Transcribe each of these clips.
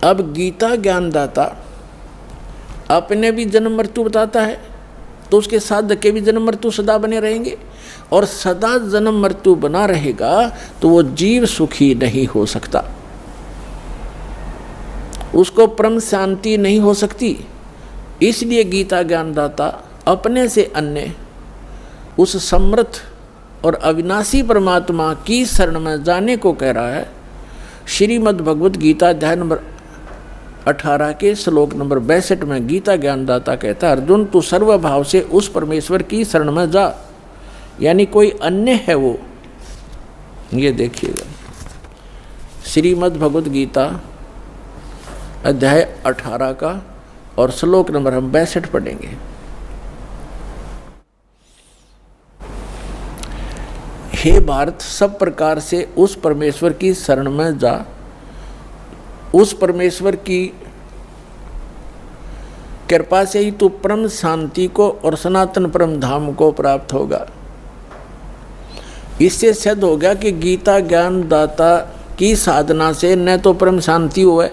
अब गीता ज्ञानदाता अपने भी जन्म मृत्यु बताता है, तो उसके साधक के भी जन्म मृत्यु सदा बने रहेंगे, और सदा जन्म मृत्यु बना रहेगा तो वो जीव सुखी नहीं हो सकता, उसको परम शांति नहीं हो सकती। इसलिए गीता ज्ञानदाता अपने से अन्य उस समर्थ और अविनाशी परमात्मा की शरण में जाने को कह रहा है। श्रीमद् भगवत गीता अध्याय नंबर 18 के श्लोक नंबर 62 में गीता ज्ञानदाता कहता है, अर्जुन तू सर्वभाव से उस परमेश्वर की शरण में जा, यानी कोई अन्य है वो। ये देखिएगा श्रीमद् भगवत गीता अध्याय 18 का और श्लोक नंबर हम 62 पढ़ेंगे। हे भारत, सब प्रकार से उस परमेश्वर की शरण में जा, उस परमेश्वर की कृपा से ही तू परम शांति को और सनातन परम धाम को प्राप्त होगा। इससे सिद्ध हो गया कि गीता ज्ञान दाता की साधना से न तो परम शांति हुए,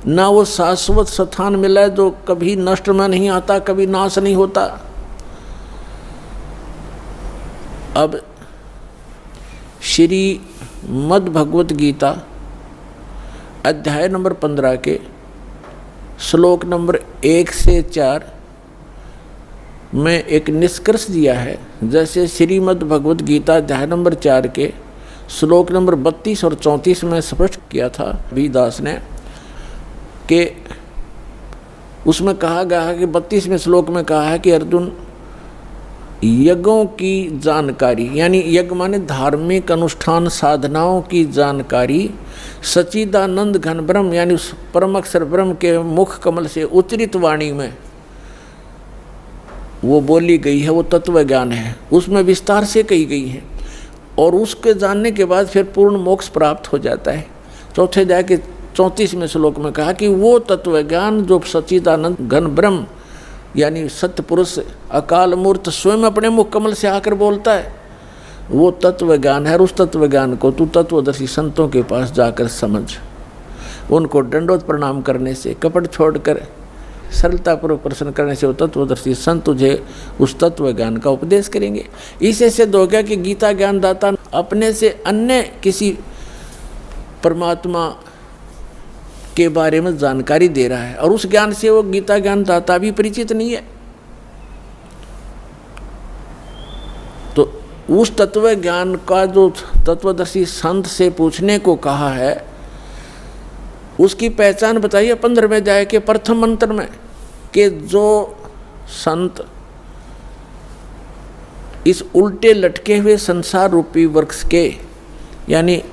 न वो शाश्वत स्थान मिला है जो कभी नष्ट में नहीं आता, कभी नाश नहीं होता। अब श्री मद् भगवत गीता अध्याय नंबर 15 के श्लोक नंबर 1 से 4 में एक निष्कर्ष दिया है। जैसे श्रीमद् भगवत गीता अध्याय नंबर 4 के श्लोक नंबर 32 और 34 में स्पष्ट किया था बीदास ने कि उसमें कहा गया है कि 32वें श्लोक में कहा है कि अर्जुन, यज्ञों की जानकारी, यानी यज्ञ माने धार्मिक अनुष्ठान साधनाओं की जानकारी सच्चिदानंद घन ब्रह्म यानी उस परम अक्षर ब्रह्म के मुख कमल से उच्चरित वाणी में वो बोली गई है, वो तत्व ज्ञान है, उसमें विस्तार से कही गई है, और उसके जानने के बाद फिर पूर्ण मोक्ष प्राप्त हो जाता है। चौथे अध्याय के 34वें श्लोक में कहा कि वो तत्व ज्ञान जो सच्चिदानंद घन ब्रह्म यानी सत्य पुरुष अकाल मूर्त स्वयं अपने मुख कमल से आकर बोलता है, वो तत्व ज्ञान है। और उस तत्व ज्ञान को तू तत्वदर्शी संतों के पास जाकर समझ, उनको दंडोत प्रणाम करने से, कपट छोड़कर सरलतापूर्वक प्रश्न करने से वो तत्वदर्शी संत तुझे उस तत्व ज्ञान का उपदेश करेंगे। इससे सिद्ध हो गया कि गीता ज्ञानदाता अपने से अन्य किसी परमात्मा के बारे में जानकारी दे रहा है, और उस ज्ञान से वो गीता ज्ञानदाता भी परिचित नहीं है। तो उस तत्व ज्ञान का जो तत्वदर्शी संत से पूछने को कहा है, उसकी पहचान बताइए 15वें अध्याय के प्रथम मंत्र में, कि जो संत इस उल्टे लटके हुए संसार रूपी वृक्ष के यानी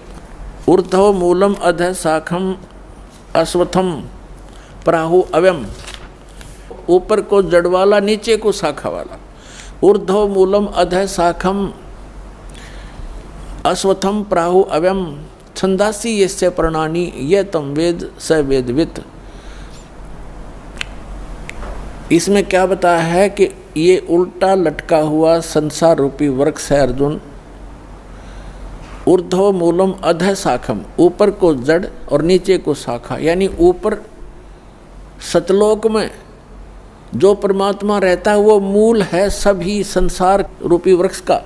ऊर्ध्व मूलम अधः शाखम अश्वत्थम प्राहु अव्यम, ऊपर को जड़ वाला नीचे को शाखा वाला, ऊर्ध्व मूलम अधः शाखम अश्वत्थम प्राहु अव्यम छंदासी यस्य प्रणानी ये तम वेद स वेदवित। इसमें क्या बताया है कि ये उल्टा लटका हुआ संसार रूपी वृक्ष है अर्जुन, ऊर्ध्व मूलम अधः शाखम, ऊपर को जड़ और नीचे को शाखा, यानी ऊपर सतलोक में जो परमात्मा रहता है वो मूल है सभी संसार रूपी वृक्ष का।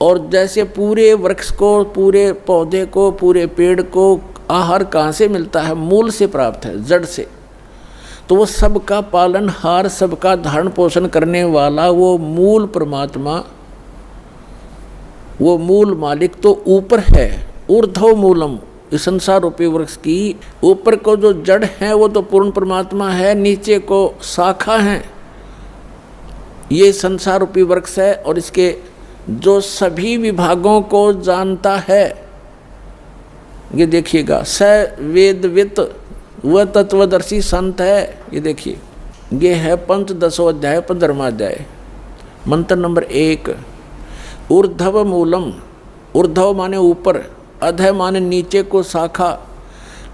और जैसे पूरे वृक्ष को, पूरे पौधे को, पूरे पेड़ को आहार कहाँ से मिलता है? मूल से प्राप्त है, जड़ से। तो वो सबका पालनहार, सबका धारण पोषण करने वाला वो मूल परमात्मा, वो मूल मालिक तो ऊपर है। ऊर्ध्व मूलम, इस संसार रूपी वृक्ष की ऊपर को जो जड़ है वो तो पूर्ण परमात्मा है, नीचे को शाखा है, ये संसार रूपी वृक्ष है। और इसके जो सभी विभागों को जानता है, ये देखिएगा, स वेदवित, वह तत्वदर्शी संत है। ये देखिए, ये है पंचदशो अध्याय 15वां अध्याय, मंत्र नंबर 1। ऊर्ध्व मूलम, ऊर्ध्व माने ऊपर, अधः माने नीचे को शाखा,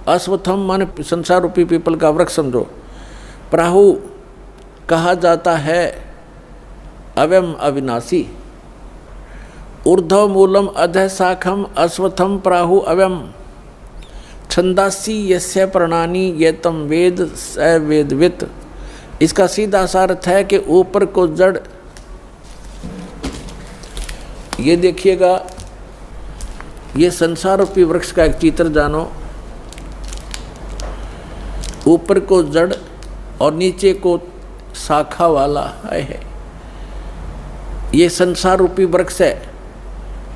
अश्वत्थम माने संसार रूपी पीपल का वृक्ष समझो, प्राहु कहा जाता है अव्यम अविनाशी। ऊर्ध्व मूलम अधः शाखम अश्वत्थम प्राहु अव्यम, छंदासी यस्य प्रणानी ये तम वेद स वेदवित। इसका सीधा सा अर्थ है कि ऊपर को जड़, ये देखिएगा, ये संसार रूपी वृक्ष का एक चित्र जानो। ऊपर को जड़ और नीचे को शाखा वाला है, ये संसार रूपी वृक्ष है।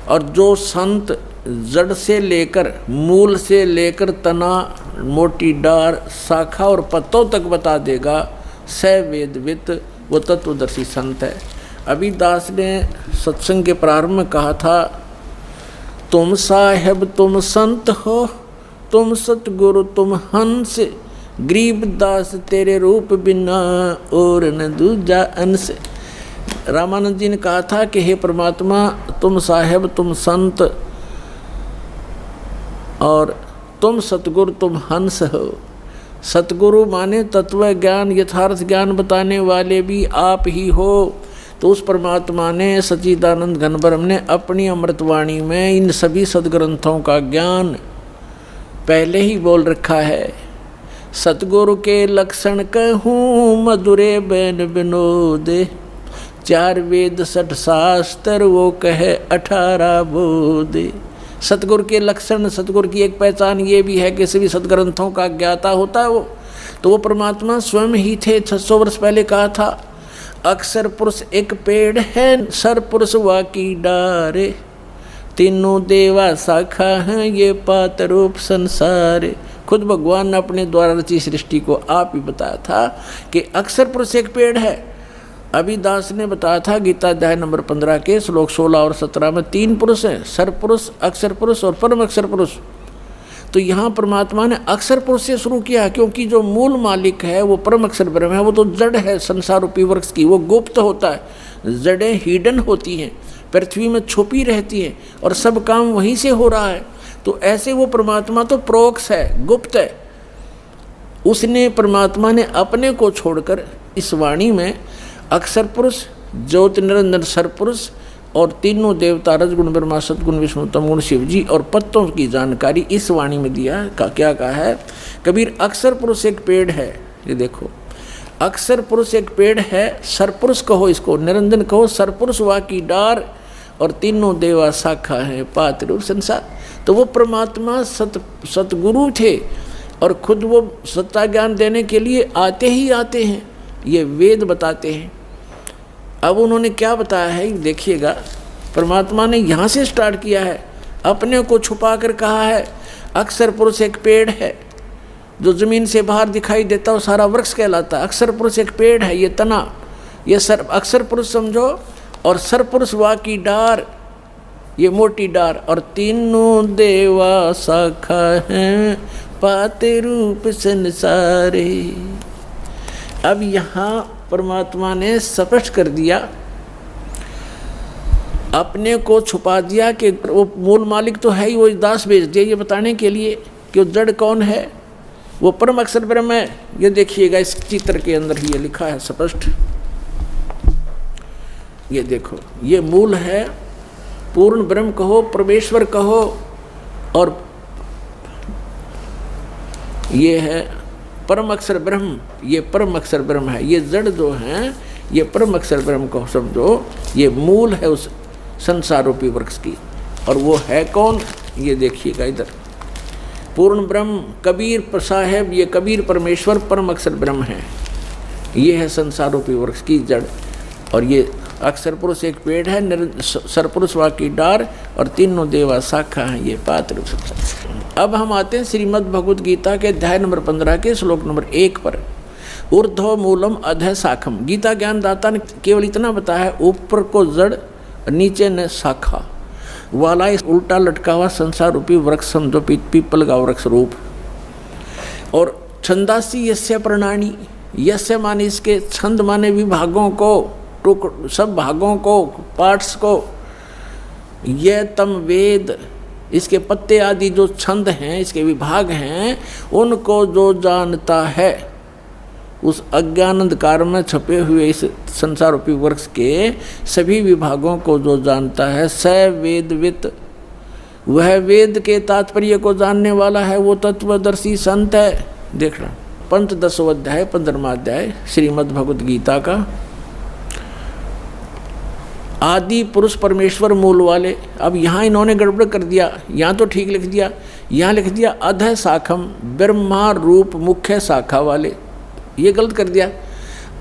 और जो संत जड़ से लेकर, मूल से लेकर तना, मोटी डार, शाखा और पत्तों तक बता देगा, स वेदवित, वो तत्वदर्शी संत है। अभी दास ने सत्संग के प्रारंभ में कहा था, तुम साहेब तुम संत हो, तुम सतगुरु तुम हंस, गरीब दास तेरे रूप बिना और न दूजा अंश। रामानंद जी ने कहा था कि हे परमात्मा, तुम साहेब तुम संत और तुम सतगुरु तुम हंस हो। सतगुरु माने तत्व ज्ञान, यथार्थ ज्ञान बताने वाले भी आप ही हो। तो उस परमात्मा ने, सच्चिदानंद घन ब्रह्म ने अपनी अमृतवाणी में इन सभी सदग्रंथों का ज्ञान पहले ही बोल रखा है। सतगुरु के लक्षण कहूँ मधुरे बैन विनोद, 4 वेद 60 शास्त्र वो कहे 18 बोध। सतगुरु के लक्षण, सतगुरु की एक पहचान ये भी है कि सभी सदग्रंथों का ज्ञाता होता है वो। तो वो परमात्मा स्वयं ही थे। 600 वर्ष पहले कहा था, अक्षर पुरुष एक पेड़ है, सर पुरुष वाकी डारे, तीनों देवा शाखा हैं ये पात रूप संसार। खुद भगवान ने अपने द्वारा रची सृष्टि को आप ही बताया था कि अक्षर पुरुष एक पेड़ है। अभी दास ने बताया था गीता अध्याय नंबर 15 के श्लोक 16 और 17 में 3 पुरुष हैं, सर पुरुष, अक्षर पुरुष और परम अक्षर पुरुष। तो यहाँ परमात्मा ने अक्षर पुरुष से शुरू किया, क्योंकि जो मूल मालिक है वो परम अक्षर ब्रह्म है। वो तो जड़ है संसार रूपी वृक्ष की, वो गुप्त होता है। जड़ें हिडन होती हैं, पृथ्वी में छुपी रहती हैं और सब काम वहीं से हो रहा है। तो ऐसे वो परमात्मा तो प्रोक्ष है, गुप्त है। उसने, परमात्मा ने अपने को छोड़कर इस वाणी में अक्षर पुरुष, ज्योति निरंजन सर पुरुष और तीनों देवता, रजगुण ब्रह्मा, सतगुण विष्णु, तमगुण शिव जी और पत्तों की जानकारी इस वाणी में दिया। क्या कहा है कबीर? अक्षर पुरुष एक पेड़ है। ये देखो, अक्षर पुरुष एक पेड़ है, सर पुरुष कहो इसको, निरंजन कहो, सर पुरुष वा की डार और तीनों देवा शाखा है पात रूप संसार। तो वो परमात्मा सतगुरु थे और खुद वो सत्ता ज्ञान देने के लिए आते ही आते हैं। ये वेद बताते हैं। अब उन्होंने क्या बताया है देखिएगा, परमात्मा ने यहाँ से स्टार्ट किया है, अपने को छुपा कर कहा है अक्षर पुरुष एक पेड़ है, जो जमीन से बाहर दिखाई देता हो सारा वृक्ष कहलाता है। अक्षर पुरुष एक पेड़ है, ये तना, ये सर अक्षर पुरुष समझो, और सर पुरुष वा की डार, ये मोटी डार, और तीनों देवा शाखा हैं पाते रूप संसारे। अब यहाँ परमात्मा ने स्पष्ट कर दिया, अपने को छुपा दिया कि वो मूल मालिक तो है ही, वो दास भेज दिया ये बताने के लिए कि वो जड़ कौन है, वो परम अक्षर ब्रह्म है। ये देखिएगा इस चित्र के अंदर ही ये लिखा है स्पष्ट। ये देखो, ये मूल है, पूर्ण ब्रह्म कहो, परमेश्वर कहो, और ये है परम अक्षर ब्रह्म। ये परम अक्षर ब्रह्म है। ये जड़ जो हैं ये परम अक्षर ब्रह्म को समझो, ये मूल है उस संसार रूपी वृक्ष की। और वो है कौन? ये देखिएगा इधर, पूर्ण ब्रह्म कबीर साहेब, ये कबीर परमेश्वर परम अक्षर ब्रह्म है। ये है संसार रूपी वृक्ष की जड़। और ये अक्षर पुरुष एक पेड़ है, सरपुरुष वा की डार और तीनों देवा शाखा हैं ये पात्र। अब हम आते हैं श्रीमद् भगवद गीता के अध्याय नंबर 15 के श्लोक नंबर 1 पर। ऊर्ध्व मूलम अधः शाखम। गीता ज्ञान दाता ने केवल इतना बताया है, ऊपर को जड़, नीचे ने शाखा वाला इस उल्टा लटका हुआ संसार रूपी वृक्ष समझो, पीपल का वृक्ष रूप। और छंदासी यस्य प्रणानी, यस्य माने इसके, छंद माने विभागों को, सब भागों को, पार्ट्स को, यह तम वेद, इसके पत्ते आदि जो छंद हैं, इसके विभाग हैं, उनको जो जानता है, उस अज्ञान अंधकार में छपे हुए इस संसार रूपी वृक्ष के सभी विभागों को जो जानता है, स वेदवित, वह वेद के तात्पर्य को जानने वाला है, वो तत्वदर्शी संत है। देखना पंचदशों अध्याय 15वां अध्याय श्रीमद् भगवद गीता का। आदि पुरुष परमेश्वर मूल वाले। अब यहाँ इन्होंने गड़बड़ कर दिया, यहाँ तो ठीक लिख दिया, यहाँ लिख दिया अधः शाखम ब्रह्मा रूप मुख्य शाखा वाले, ये गलत कर दिया।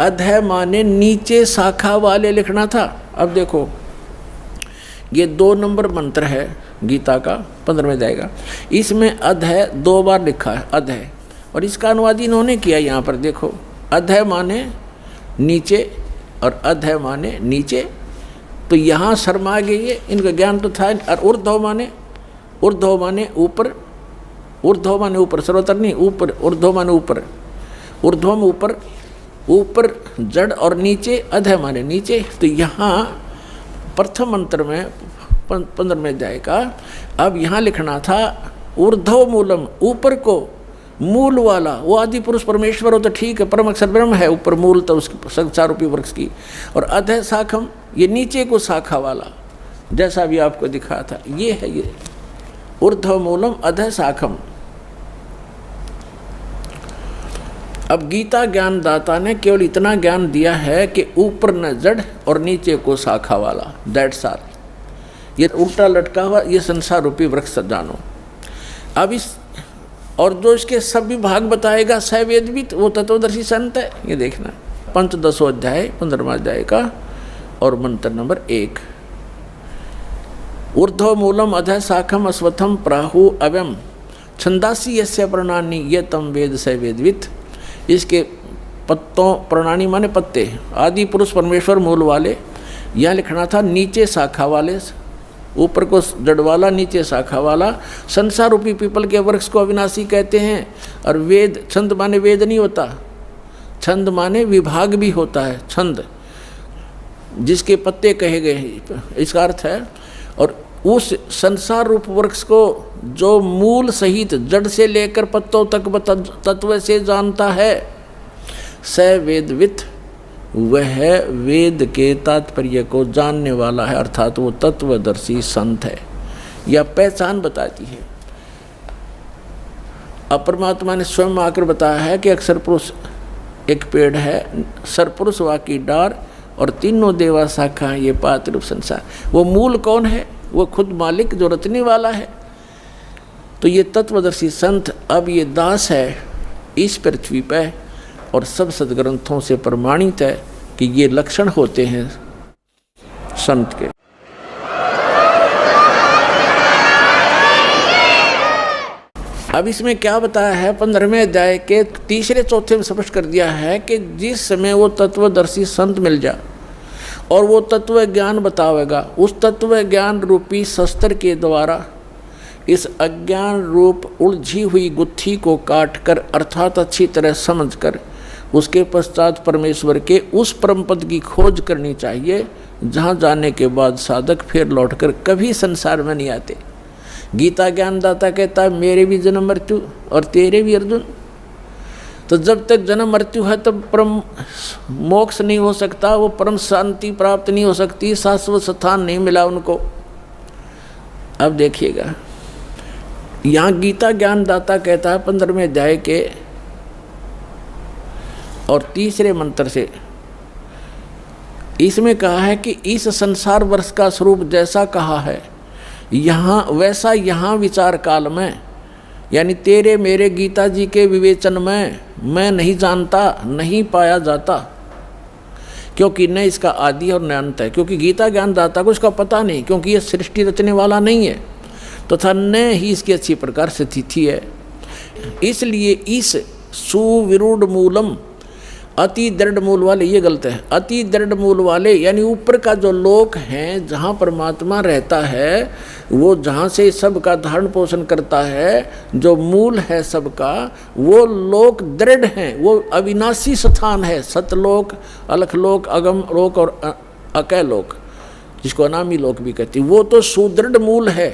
अधः माने नीचे शाखा वाले लिखना था। अब देखो ये 2 नंबर मंत्र है गीता का 15वें जाएगा, इसमें अधः 2 बार लिखा है अधः, और इसका अनुवाद इन्होंने किया यहाँ पर। देखो अधः माने नीचे और अधः माने नीचे, तो यहाँ शर्मा गई है, इनका ज्ञान तो था। और ऊर्ध्व माने ऊपर, ऊर्ध्व माने ऊपर, सर्वतर नहीं ऊपर, ऊर्ध्व माने ऊपर, ऊर्ध्व में ऊपर, ऊपर जड़ और नीचे अधः माने नीचे। तो यहाँ प्रथम मंत्र में 15वें अध्याय का अब यहाँ लिखना था ऊर्ध्व मूलम, ऊपर को मूल वाला, वो आदि पुरुष परमेश्वर हो तो ठीक है, परम अक्षर ब्रह्म है, ऊपर मूल तो उसकी संसार रूपी वृक्ष की। और अधः शाखम ये नीचे को शाखा वाला, जैसा भी आपको दिखा था, ये है ये ऊर्ध्व मूलम अधः शाखम। अब गीता ज्ञानदाता ने केवल इतना ज्ञान दिया है कि ऊपर न जड़ और नीचे को शाखा वाला, दैट्स ऑल। ये उल्टा लटका हुआ ये संसार रूपी वृक्ष जानो। अब इस और जो इसके सभी भाग बताएगा स वेदविद, वो तत्वदर्शी संत है। ये देखना पंचदशों अध्याय 15वां अध्याय का और मंत्र नंबर 1। ऊर्ध्व मूलम अधः शाखम अश्वत्थम प्राहु अव्यम छंदासी यस्य प्रणानी ये तम वेद स वेदविद। इसके पत्तों, प्रणानी माने पत्ते, आदि पुरुष परमेश्वर मूल वाले, यहाँ लिखना था नीचे शाखा वाले, ऊपर को जड़ वाला नीचे शाखा वाला। संसार रूपी पीपल के वृक्ष को अविनाशी कहते हैं। और वेद, छंद माने वेद नहीं होता, छंद माने विभाग भी होता है, छंद जिसके पत्ते कहे गए हैं, इसका अर्थ है। और उस संसार रूप वृक्ष को जो मूल सहित जड़ से लेकर पत्तों तक तत्व से जानता है, स वेदवित्, वह वेद के तात्पर्य को जानने वाला है, अर्थात वो तत्वदर्शी संत है। यह पहचान बताती है। अब परमात्मा ने स्वयं आकर बताया है कि अक्षर पुरुष एक पेड़ है, सरपुरुष वाकी डार और तीनों देवा शाखा, ये पात रूप संसार। वो मूल कौन है? वो खुद मालिक जो रचने वाला है। तो ये तत्वदर्शी संत अब ये दास है इस पृथ्वी पर, और सब सदग्रंथों से प्रमाणित है कि ये लक्षण होते हैं संत के। अब इसमें क्या बताया है 15वें अध्याय के 3-4 में स्पष्ट कर दिया है कि जिस समय वो तत्वदर्शी संत मिल जा और वो तत्व ज्ञान बतावेगा, उस तत्व ज्ञान रूपी शस्त्र के द्वारा इस अज्ञान रूप उलझी हुई गुत्थी को काट कर, अर्थात अच्छी तरह समझ कर, उसके पश्चात परमेश्वर के उस परम पद की खोज करनी चाहिए, जहाँ जाने के बाद साधक फिर लौटकर कभी संसार में नहीं आते। गीता ज्ञानदाता कहता है मेरे भी जन्म मृत्यु और तेरे भी अर्जुन। तो जब तक जन्म मृत्यु है तब परम मोक्ष नहीं हो सकता, वो परम शांति प्राप्त नहीं हो सकती, शाश्वत स्थान नहीं मिला उनको। अब देखिएगा यहाँ गीता ज्ञानदाता कहता है 15वें अध्याय के और 3 मंत्र से, इसमें कहा है कि इस संसार वर्ष का स्वरूप जैसा कहा है यहाँ वैसा यहाँ विचार काल में, यानी तेरे मेरे गीता जी के विवेचन में मैं नहीं जानता, नहीं पाया जाता, क्योंकि न इसका आदि और न अंत है। क्योंकि गीता ज्ञानदाता को इसका पता नहीं, क्योंकि ये सृष्टि रचने वाला नहीं है, तथा न ही इसकी अच्छी प्रकार से तिथि है। इसलिए इस सुविरूढ़ मूलम, अति दृढ़ मूल वाले, ये गलत है, अति दृढ़ मूल वाले यानी ऊपर का जो लोक है जहाँ परमात्मा रहता है, वो जहाँ से सबका धारण पोषण करता है, जो मूल है सबका, वो लोक दृढ़ हैं, वो अविनाशी स्थान है। सतलोक, अलखलोक, अगम लोक और अकय लोक, जिसको अनामी लोक भी कहती, वो तो सुदृढ़ मूल है।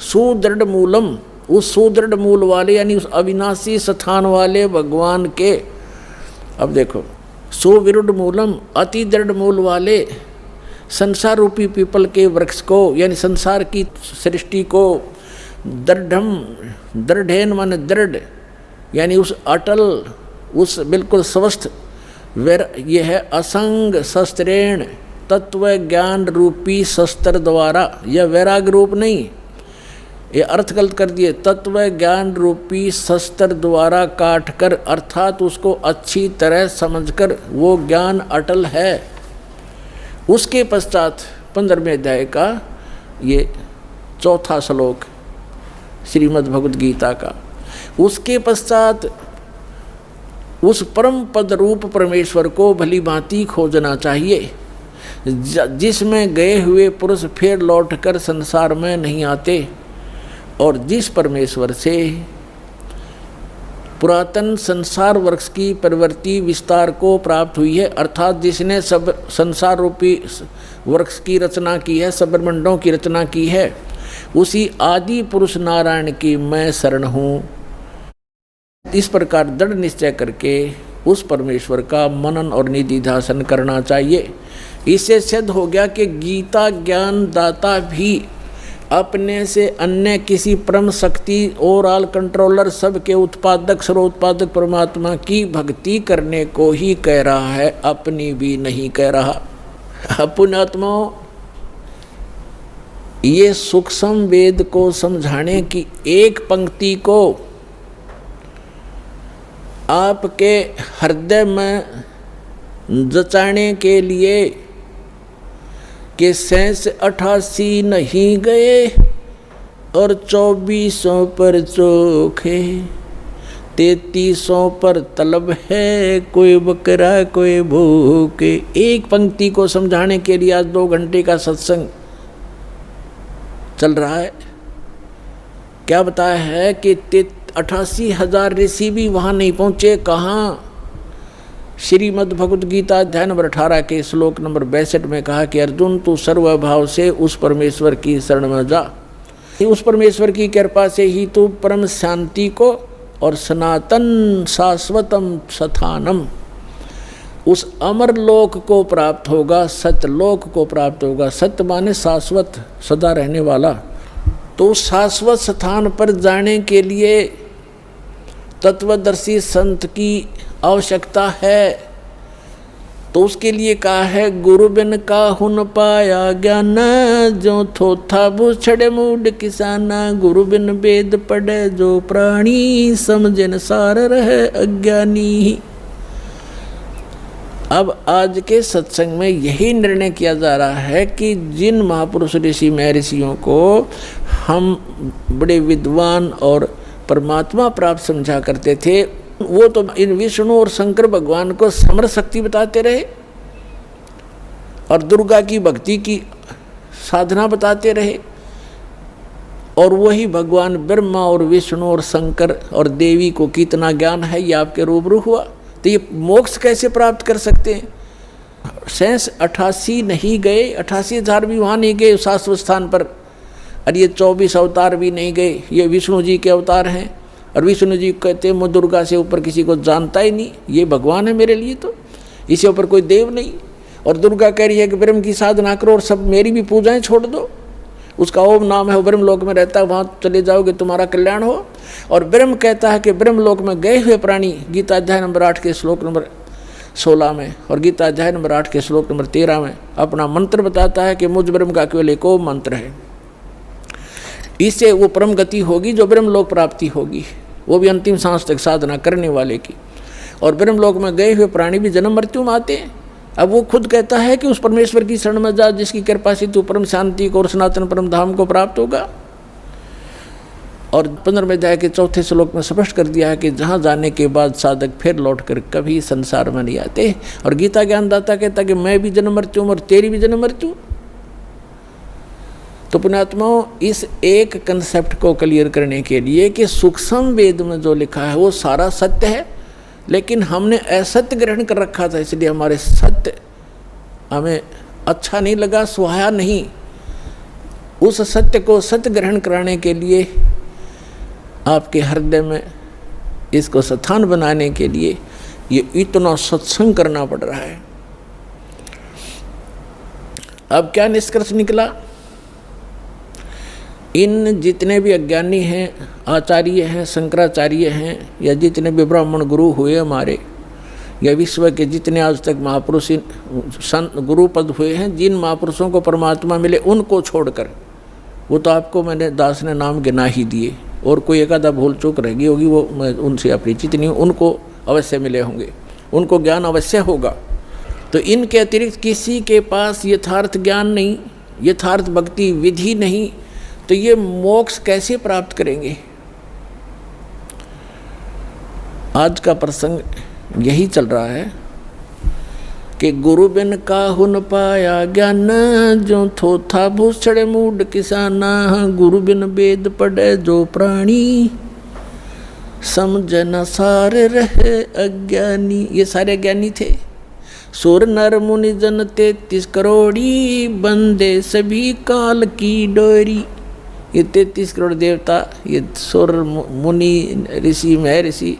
सुदृढ़ मूलम, उस सुदृढ़ मूल वाले यानी उस अविनाशी स्थान वाले भगवान के। अब देखो सुविरूढ़ मूलम, अति दृढ़ मूल वाले संसार रूपी पीपल के वृक्ष को, यानी संसार की सृष्टि को दृढ़ेन माने दृढ़, यानी उस अटल, उस बिल्कुल स्वस्थ यह है असंग शस्त्रेण, तत्व ज्ञान रूपी शस्त्र द्वारा। यह वैराग रूप नहीं, ये अर्थ गलत कर दिए। तत्व ज्ञान रूपी शस्त्र द्वारा काट कर, अर्थात उसको अच्छी तरह समझकर वो ज्ञान अटल है। उसके पश्चात 15वें अध्याय का ये 4था श्लोक श्रीमद् भगवद गीता का, उसके पश्चात उस परम पद रूप परमेश्वर को भली भांति खोजना चाहिए, जिसमें गए हुए पुरुष फिर लौटकर संसार में नहीं आते, और जिस परमेश्वर से पुरातन संसार वृक्ष की प्रवृत्ति विस्तार को प्राप्त हुई है, अर्थात जिसने सब संसार रूपी वृक्ष की रचना की है, सब ब्रह्मांडों की रचना की है, उसी आदि पुरुष नारायण की मैं शरण हूँ। इस प्रकार दृढ़ निश्चय करके उस परमेश्वर का मनन और निधिध्यासन करना चाहिए। इससे सिद्ध हो गया कि गीता ज्ञान दाता भी अपने से अन्य किसी परम शक्ति और ऑल कंट्रोलर, सबके उत्पादक सर्वोत्पादक परमात्मा की भक्ति करने को ही कह रहा है, अपनी भी नहीं कह रहा। पुण्यात्माओं, ये सूक्ष्म वेद को समझाने की एक पंक्ति को आपके हृदय में जचाने के लिए कि 88 नहीं गए और 2400 पर चोखे, 3300 पर तलब है, कोई बकरा कोई भूखे। एक पंक्ति को समझाने के लिए आज 2 घंटे का सत्संग चल रहा है। क्या बताया है कि 88,000 ऋषि भी वहाँ नहीं पहुँचे। कहाँ? श्रीमद् भगवद गीता अध्याय नंबर 18 के श्लोक नंबर 62 में कहा कि अर्जुन तू सर्वभाव से उस परमेश्वर की शरण में जा, उस परमेश्वर की कृपा से ही तू परम शांति को और सनातन शाश्वतम स्थानम, उस अमर लोक को प्राप्त होगा, सत्यलोक को प्राप्त होगा। सत्य माने शाश्वत, सदा रहने वाला। तो शाश्वत स्थान पर जाने के लिए तत्वदर्शी संत की आवश्यकता है। तो उसके लिए कहा है गुरु बिन काहू न पाया ज्ञान, जो थोथा बुछड़े मूड किसाना, गुरु बिन वेद पढ़े जो प्राणी, समझन सार रहे अज्ञानी। अब आज के सत्संग में यही निर्णय किया जा रहा है कि जिन महापुरुष ऋषि महर्षियों को हम बड़े विद्वान और परमात्मा प्राप्त समझा करते थे, वो तो इन विष्णु और शंकर भगवान को समर शक्ति बताते रहे और दुर्गा की भक्ति की साधना बताते रहे, और वही भगवान ब्रह्मा और विष्णु और शंकर और देवी को कितना ज्ञान है ये आपके रूबरू हुआ। तो ये मोक्ष कैसे प्राप्त कर सकते हैं? 88 नहीं गए, 88,000 भी वहाँ नहीं गए शाश्वत स्थान पर, और ये 24 अवतार भी नहीं गए। ये विष्णु जी के अवतार हैं, और विष्णु जी कहते हैं मैं दुर्गा से ऊपर किसी को जानता ही नहीं, ये भगवान है मेरे लिए, तो इससे ऊपर कोई देव नहीं। और दुर्गा कह रही है कि ब्रह्म की साधना करो और सब मेरी भी पूजाएं छोड़ दो, उसका ओम नाम है, वो ब्रह्म लोक में रहता है, वहाँ चले जाओगे तुम्हारा कल्याण हो। और ब्रह्म कहता है कि ब्रह्म लोक में गए हुए प्राणी, गीता अध्याय नंबर 8 के श्लोक नंबर 16 में और गीता अध्याय नंबर 8 के श्लोक नंबर 13 में अपना मंत्र बताता है कि मुझ ब्रह्म का केवल एक ओम मंत्र है। इससे वो परम गति होगी जो ब्रह्म लोक प्राप्ति होगी, वो भी अंतिम सांस तक साधना करने वाले की। और ब्रह्म लोक में गए हुए प्राणी भी जन्म मृत्यु में आते हैं। अब वो खुद कहता है कि उस परमेश्वर की शरण में जा जिसकी कृपा से तू परम शांति को और सनातन परम धाम को प्राप्त होगा। और 15वें अध्याय के 4थे श्लोक में स्पष्ट कर दिया है कि जहाँ जाने के बाद साधक फिर लौटकर कभी संसार में नहीं आते। और गीता ज्ञानदाता कहता कि मैं भी जन्म मृत्यु और तेरी भी जन्म मृत्यु। तो पुण्यात्माओं, इस एक कंसेप्ट को क्लियर करने के लिए कि सूक्ष्म वेद में जो लिखा है वो सारा सत्य है, लेकिन हमने असत्य ग्रहण कर रखा था, इसलिए हमारे सत्य हमें अच्छा नहीं लगा, सुहाया नहीं। उस सत्य को सत्य ग्रहण कराने के लिए आपके हृदय में इसको स्थान बनाने के लिए ये इतना सत्संग करना पड़ रहा है। अब क्या निष्कर्ष निकला? इन जितने भी अज्ञानी हैं, आचार्य हैं, शंकराचार्य हैं, या जितने भी ब्राह्मण गुरु हुए हमारे, या विश्व के जितने आज तक महापुरुष संत गुरु पद हुए हैं, जिन महापुरुषों को परमात्मा मिले उनको छोड़कर, वो तो आपको मैंने दास ने नाम गिना ही दिए, और कोई एक आधा भूल चूक रहेगी होगी, वो मैं उनसे अपरिचित नहीं हूँ, उनको अवश्य मिले होंगे, उनको ज्ञान अवश्य होगा। तो इनके अतिरिक्त किसी के पास यथार्थ ज्ञान नहीं, यथार्थ भक्ति विधि नहीं, तो ये मोक्ष कैसे प्राप्त करेंगे? आज का प्रसंग यही चल रहा है कि गुरु बिन काहू न पाया ज्ञान, जो थोथा भूषण मूड किसाना, गुरु बिन वेद पढ़े जो प्राणी, समझ न सार रहे अज्ञानी। ये सारे ज्ञानी थे। सुर नर मुनि जन 33 करोड़ी, बंदे सभी काल की डोरी। ये 33 करोड़ देवता, ये सुर मुनि ऋषि महर्षि,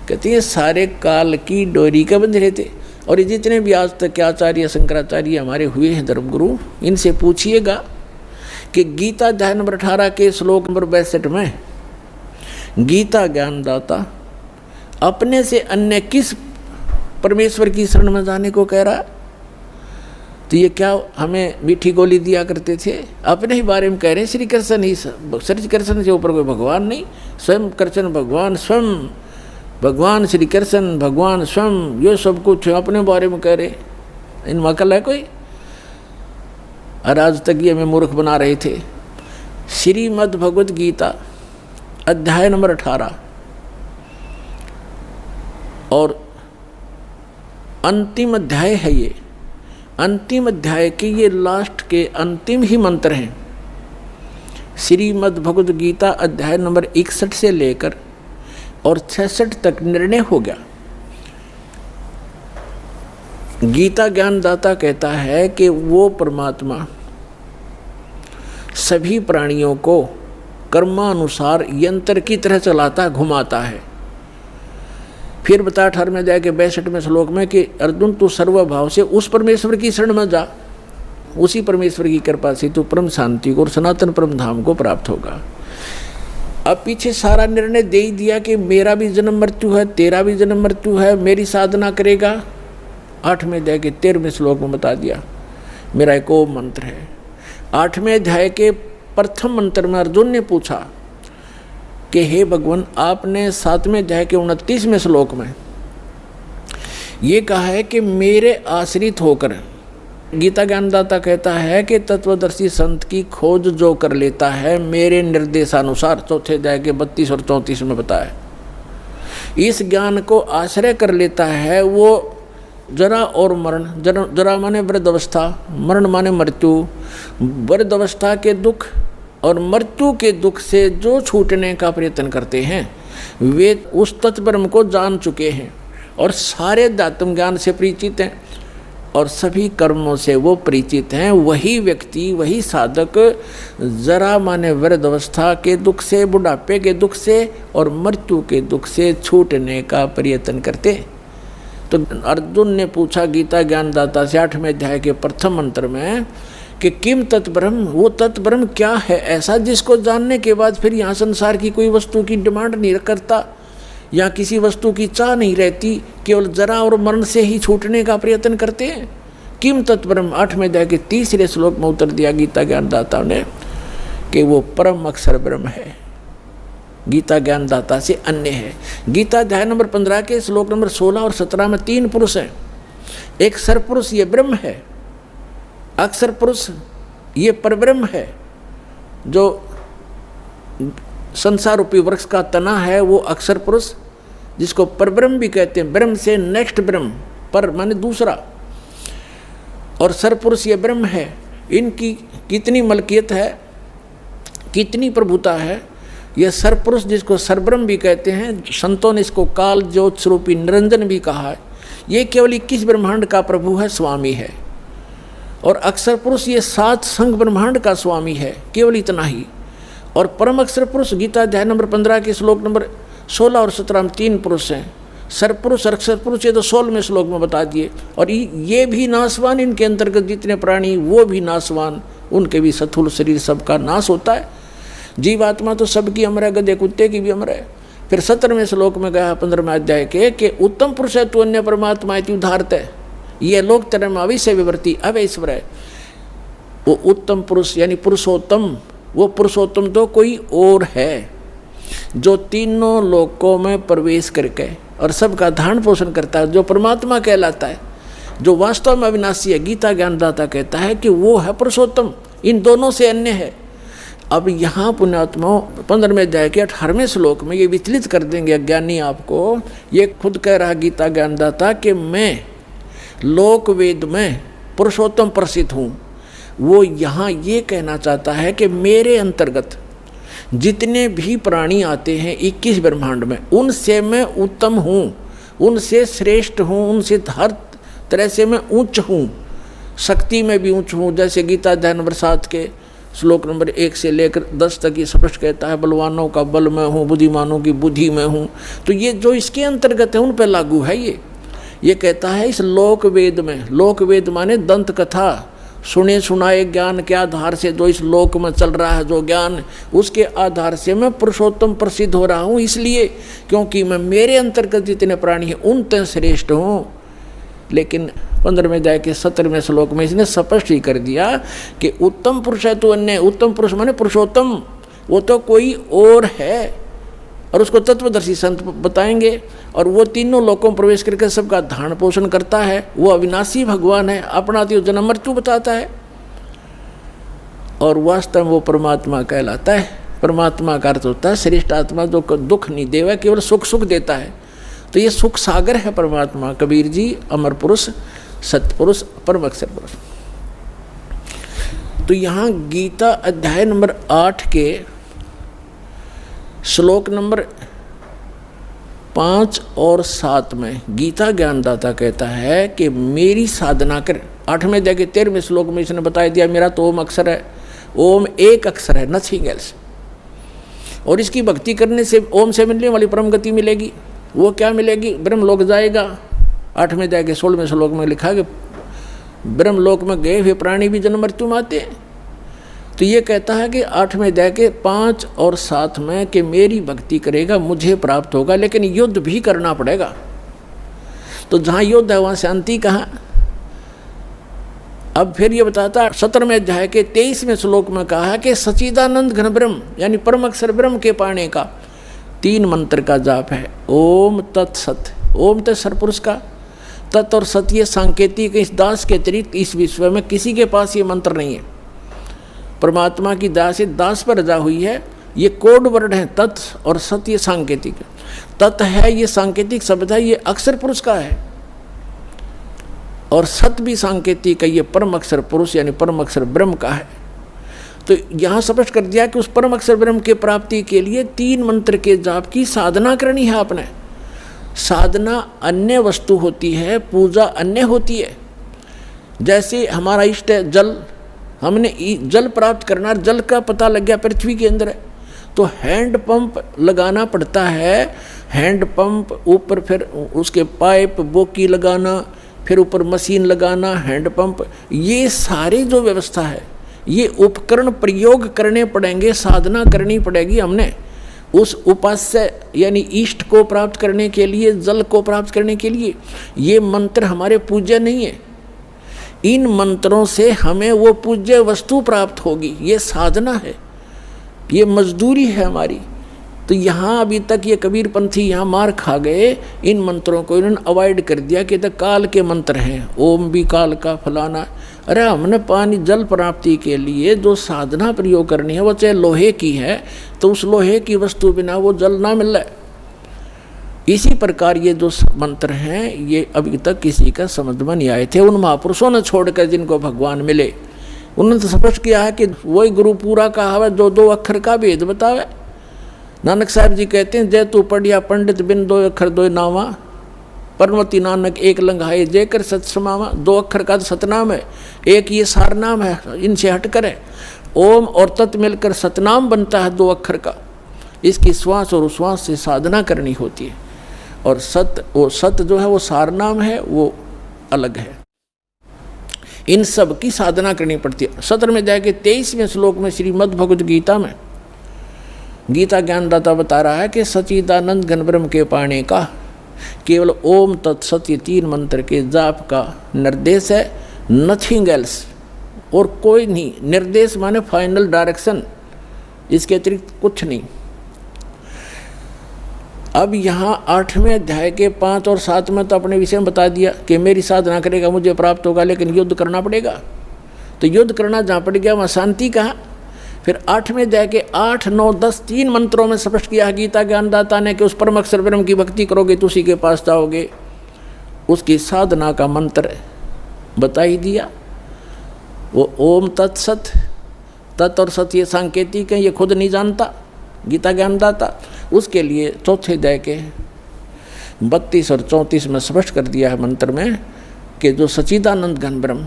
कहते हैं सारे काल की डोरी का बंधे रहते। और ये जितने भी आज तक के आचार्य शंकराचार्य हमारे हुए हैं धर्मगुरु, इनसे पूछिएगा कि गीता अध्याय नंबर 18 के श्लोक नंबर 62 में गीता ज्ञानदाता अपने से अन्य किस परमेश्वर की शरण में जाने को कह रहा? तो ये क्या हमें मीठी गोली दिया करते थे? अपने ही बारे में कह रहे हैं श्री कृष्ण ही, श्री कृष्ण से ऊपर कोई भगवान नहीं, स्वयं कृष्ण भगवान, स्वयं भगवान श्री कृष्ण भगवान स्वयं, ये सब कुछ अपने बारे में कह रहे। इनमें अकल है कोई? और आज तक ये हमें मूर्ख बना रहे थे। श्रीमद् भगवद गीता अध्याय नंबर 18 और अंतिम अध्याय है ये। अंतिम अध्याय के ये लास्ट के अंतिम ही मंत्र हैं। श्रीमद् भगवद गीता अध्याय नंबर 61 से लेकर और 66 तक निर्णय हो गया। गीता ज्ञानदाता कहता है कि वो परमात्मा सभी प्राणियों को कर्मानुसार यंत्र की तरह चलाता, घुमाता है। फिर बता 18वें अध्याय के 62वें श्लोक में कि अर्जुन तू सर्वभाव से उस परमेश्वर की शरण में जा, उसी परमेश्वर की कृपा से तू परम शांति को और सनातन परम धाम को प्राप्त होगा। अब पीछे सारा निर्णय दे ही दिया कि मेरा भी जन्म मृत्यु है, तेरा भी जन्म मृत्यु है, मेरी साधना करेगा। 8वें अध्याय के 13वें श्लोक में बता दिया। मेरा एक ओम मंत्र है। 8वें अध्याय के प्रथम मंत्र में अर्जुन ने पूछा कि हे भगवान, आपने 7वें अध्याय के 29वें श्लोक में ये कहा है कि मेरे आश्रित होकर, गीता ज्ञानदाता कहता है कि तत्वदर्शी संत की खोज जो कर लेता है मेरे निर्देशानुसार, चौथे अध्याय के 32 और 34 में बताया, इस ज्ञान को आश्रय कर लेता है, वो जरा और मरण, जरा माने वृद्धावस्था, मरण माने मृत्यु, वृद्धावस्था के दुख और मृत्यु के दुख से जो छूटने का प्रयत्न करते हैं वे उस तत्ब्रह्म को जान चुके हैं और सारे अध्यात्म ज्ञान से परिचित हैं और सभी कर्मों से वो परिचित हैं। वही व्यक्ति, वही साधक जरा माने वृद्धावस्था के दुख से, बुढ़ापे के दुख से और मृत्यु के दुख से छूटने का प्रयत्न करते। तो अर्जुन ने पूछा गीता ज्ञानदाता से 8वें अध्याय के प्रथम मंत्र में कि किम तत्ब्रह्म, वो तत्ब्रह्म क्या है ऐसा जिसको जानने के बाद फिर यहाँ संसार की कोई वस्तु की डिमांड नहीं करता या किसी वस्तु की चाह नहीं रहती, केवल जरा और मरण से ही छूटने का प्रयत्न करते हैं। किम तत्ब्रह्म 8वें अध्याय के 3रे श्लोक में उत्तर दिया गीता ज्ञानदाता ने कि वो परम अक्षर ब्रह्म है, गीता ज्ञानदाता से अन्य है। गीता अध्याय नंबर 15 के श्लोक नंबर 16 और 17 में 3 पुरुष हैं। एक सरपुरुष ये ब्रह्म है, अक्षर पुरुष ये परब्रह्म है, जो संसार रूपी वृक्ष का तना है वो अक्षर पुरुष, जिसको परब्रह्म भी कहते हैं। ब्रह्म से नेक्स्ट ब्रह्म, पर माने दूसरा, और सरपुरुष ये ब्रह्म है। इनकी कितनी मलकियत है, कितनी प्रभुता है। यह सरपुरुष जिसको सरब्रह्म भी कहते हैं, संतों ने इसको काल ज्योत स्वरूपी निरंजन भी कहा है। ये केवल 21 ब्रह्मांड का प्रभु है, स्वामी है। और अक्षर पुरुष ये 7 संघ ब्रह्मांड का स्वामी है, केवल इतना ही। और परम अक्षर पुरुष गीता अध्याय नंबर 15 के श्लोक नंबर 16 और 17 में 3 पुरुष हैं। सरपुरुष और अक्षर पुरुष ये तो 16वें श्लोक में बता दिए। और ये भी नाशवान, इनके अंतर्गत जितने प्राणी वो भी नाशवान, उनके भी स्थूल शरीर सबका नाश होता है। जीवात्मा तो सबकी अमर है, गधे कुत्ते की भी अमर है। फिर 17वें श्लोक में कहा 15वें अध्याय के कि उत्तम पुरुष है तू अन्य परमात्मा इति उदाहरत है, ये लोक तरम अविश्य विवर्ती अवैश्वर है। वो उत्तम पुरुष यानी पुरुषोत्तम, वो पुरुषोत्तम तो कोई और है जो तीनों लोकों में प्रवेश करके और सबका धारण पोषण करता है, जो परमात्मा कहलाता है, जो वास्तव में अविनाशी है। गीता ज्ञानदाता कहता है कि वो है पुरुषोत्तम, इन दोनों से अन्य है। अब यहाँ पुण्यात्माओं 15वें अध्याय के 18वें श्लोक में ये विचलित कर देंगे अज्ञानी आपको। ये खुद कह रहा गीता ज्ञानदाता कि मैं लोक वेद में पुरुषोत्तम प्रसिद्ध हूँ। वो यहाँ ये कहना चाहता है कि मेरे अंतर्गत जितने भी प्राणी आते हैं 21 ब्रह्मांड में, उनसे मैं उत्तम हूँ, उनसे श्रेष्ठ हूँ, उनसे हर तरह से मैं उच्च हूँ, शक्ति में भी उच्च हूँ। जैसे गीता अध्याय नंबर 7 के श्लोक नंबर 1 से लेकर 10 तक ये स्पष्ट कहता है, बलवानों का बल में हूँ, बुद्धिमानों की बुद्धि में हूँ। तो ये जो इसके अंतर्गत है उन पर लागू है। ये कहता है इस लोक वेद में, लोक वेद माने दंत कथा, सुने सुनाए ज्ञान के आधार से जो इस लोक में चल रहा है जो ज्ञान, उसके आधार से मैं पुरुषोत्तम प्रसिद्ध हो रहा हूँ, इसलिए क्योंकि मैं मेरे अंतर्गत जितने प्राणी हैं उन तक श्रेष्ठ हूँ। लेकिन 15वें अध्याय के 17वें श्लोक में इसने स्पष्ट ही कर दिया कि उत्तम पुरुष है तो अन्य, उत्तम पुरुष माने पुरुषोत्तम, वो तो कोई और है, और उसको तत्वदर्शी संत बताएंगे। और वो तीनों लोकों में प्रवेश करके सबका धारण पोषण करता है, वो अविनाशी भगवान है, अपना तो जन्म मृत्यु बताता है, और वास्तव में वो परमात्मा कहलाता है। परमात्मा का अर्थ होता है श्रेष्ठ आत्मा, जो दुख नहीं देवा, केवल सुख सुख देता है। तो ये सुख सागर है परमात्मा। कबीर जी अमर पुरुष, सतपुरुष, परम अक्षर पुरुष। तो यहाँ गीता अध्याय नंबर 8 के श्लोक नंबर 5 और 7 में गीता ज्ञानदाता कहता है कि मेरी साधना कर। 8वें अध्याय के 13वें श्लोक में इसने बता दिया मेरा तो ओम अक्षर है, ओम एक अक्षर है, नथिंग एल्स। और इसकी भक्ति करने से ओम से मिलने वाली परम गति मिलेगी। वो क्या मिलेगी? ब्रह्म लोक जाएगा। 8वें अध्याय के 16वें श्लोक में लिखा कि ब्रह्म लोक में गए हुए प्राणी भी जन्म मृत्यु में आते हैं। तो ये कहता है कि 8वें अध्याय के 5 और 7 में कि मेरी भक्ति करेगा मुझे प्राप्त होगा, लेकिन युद्ध भी करना पड़ेगा। तो जहाँ युद्ध है वहाँ शांति कहाँ? अब फिर ये बताता है 17वें अध्याय के 23वें श्लोक में कहा है कि सच्चिदानंद घन ब्रह्म यानी परम अक्षर ब्रह्म के पाने का 3 मंत्र का जाप है। ओम तत्सत, ओम तो सरपुरुष का, तत् और सत ये सांकेतिक, इस दास के अतिरिक्त इस विश्व में किसी के पास ये मंत्र नहीं है। परमात्मा की दास से दास पर रजा हुई है। ये कोड वर्ड है तत् और सत, ये सांकेतिक। तत् है ये सांकेतिक शब्द है, ये अक्षर पुरुष का है, और सत भी सांकेतिक है, ये परम अक्षर पुरुष यानी परम अक्षर ब्रह्म का है। तो यहाँ स्पष्ट कर दिया कि उस परम अक्षर ब्रह्म के प्राप्ति के लिए 3 मंत्र के जाप की साधना करनी है आपने। साधना अन्य वस्तु होती है, पूजा अन्य होती है। जैसे हमारा इष्ट है जल, हमने जल प्राप्त करना, जल का पता लग गया पृथ्वी के अंदर है, तो हैंड पंप लगाना पड़ता है। हैंड पंप ऊपर फिर उसके पाइप बोकी लगाना, फिर ऊपर मशीन लगाना, हैंड पंप, ये सारी जो व्यवस्था है, ये उपकरण प्रयोग करने पड़ेंगे, साधना करनी पड़ेगी हमने उस उपास्य यानी इष्ट को प्राप्त करने के लिए, जल को प्राप्त करने के लिए। ये मंत्र हमारे पूज्य नहीं है, इन मंत्रों से हमें वो पूज्य वस्तु प्राप्त होगी। ये साधना है, ये मजदूरी है हमारी। तो यहाँ अभी तक ये कबीर पंथी यहाँ मार खा गए, इन मंत्रों को इन्होंने अवॉइड कर दिया कि तो काल के मंत्र हैं, ओम भी काल का फलाना। अरे हमने पानी जल प्राप्ति के लिए जो साधना प्रयोग करनी है वो चाहे लोहे की है, तो उस लोहे की वस्तु बिना वो जल ना मिल रहा है। इसी प्रकार ये जो मंत्र हैं ये अभी तक किसी का समझ में नहीं आए थे। उन महापुरुषों ने छोड़कर जिनको भगवान मिले, उन्होंने तो स्पष्ट किया है कि वही गुरु पूरा कहा है जो 2 अक्षर का भेद बतावे। नानक साहब जी कहते हैं, जय तू पढ़िया पंडित बिन 2 अक्षर 2 नामा, परमति नानक एक लंघाए जय कर सत समावा। 2 अक्षर का तो सतनाम है, एक ये सार नाम है, इनसे हटकर है। ओम और तत् मिलकर सतनाम बनता है 2 अक्षर का। इसकी श्वास और उश्वास से साधना करनी होती है, और सत, वो सत जो है वो सार नाम है, वो अलग है। इन सब की साधना करनी पड़ती है। 17वें अध्याय के 23वें श्लोक में श्रीमद् भगवद गीता में गीता ज्ञानदाता बता रहा है कि सच्चिदानंद घन ब्रह्म के पाने का केवल ओम तत्सत ये 3 मंत्र के जाप का निर्देश है, नथिंग एल्स, और कोई नहीं। निर्देश माने फाइनल डायरेक्शन, इसके अतिरिक्त कुछ नहीं। अब यहाँ 8वें अध्याय के 5 और 7 में तो अपने विषय में बता दिया कि मेरी साधना करेगा मुझे प्राप्त होगा, लेकिन युद्ध करना पड़ेगा। तो युद्ध करना जहाँ पड़ गया वहाँ शांति कहाँ। फिर 8वें अध्याय के 8, 9, 10 3 मंत्रों में स्पष्ट किया गीता ज्ञानदाता ने कि उस परम अक्षर ब्रह्म की भक्ति करोगे तो उसी के पास जाओगे। उसकी साधना का मंत्र बता ही दिया, वो ओम तत्सत। तत् और सत ये सांकेतिक है, ये खुद नहीं जानता गीता ज्ञानदाता। उसके लिए 4थे अध्याय के 32 और 34 में स्पष्ट कर दिया है मंत्र में कि जो सच्चिदानंद घन ब्रह्म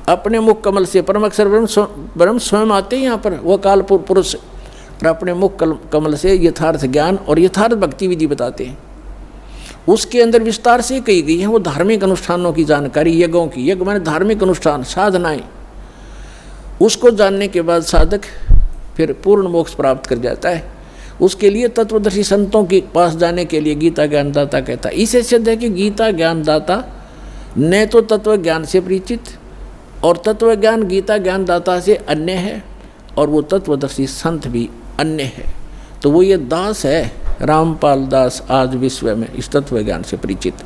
अपने मुख कमल से, परम अक्षर ब्रह्म स्वयं आते हैं यहाँ पर, वो काल पुरुष, और अपने मुख कमल से यथार्थ ज्ञान और यथार्थ भक्ति विधि बताते हैं। उसके अंदर विस्तार से कही गई है वो धार्मिक अनुष्ठानों की जानकारी, यज्ञों की। यज्ञ माने धार्मिक अनुष्ठान, साधनाएं। उसको जानने के बाद साधक फिर पूर्ण मोक्ष प्राप्त कर जाता है। उसके लिए तत्वदर्शी संतों के पास जाने के लिए गीता ज्ञानदाता कहता है। इसे सिद्ध है कि गीता ज्ञानदाता न तो तत्व ज्ञान से परिचित, और तत्व ज्ञान गीता ज्ञानदाता से अन्य है, और वो तत्वदर्शी संत भी अन्य है। तो वो ये दास है, रामपाल दास आज विश्व में इस तत्व ज्ञान से परिचित।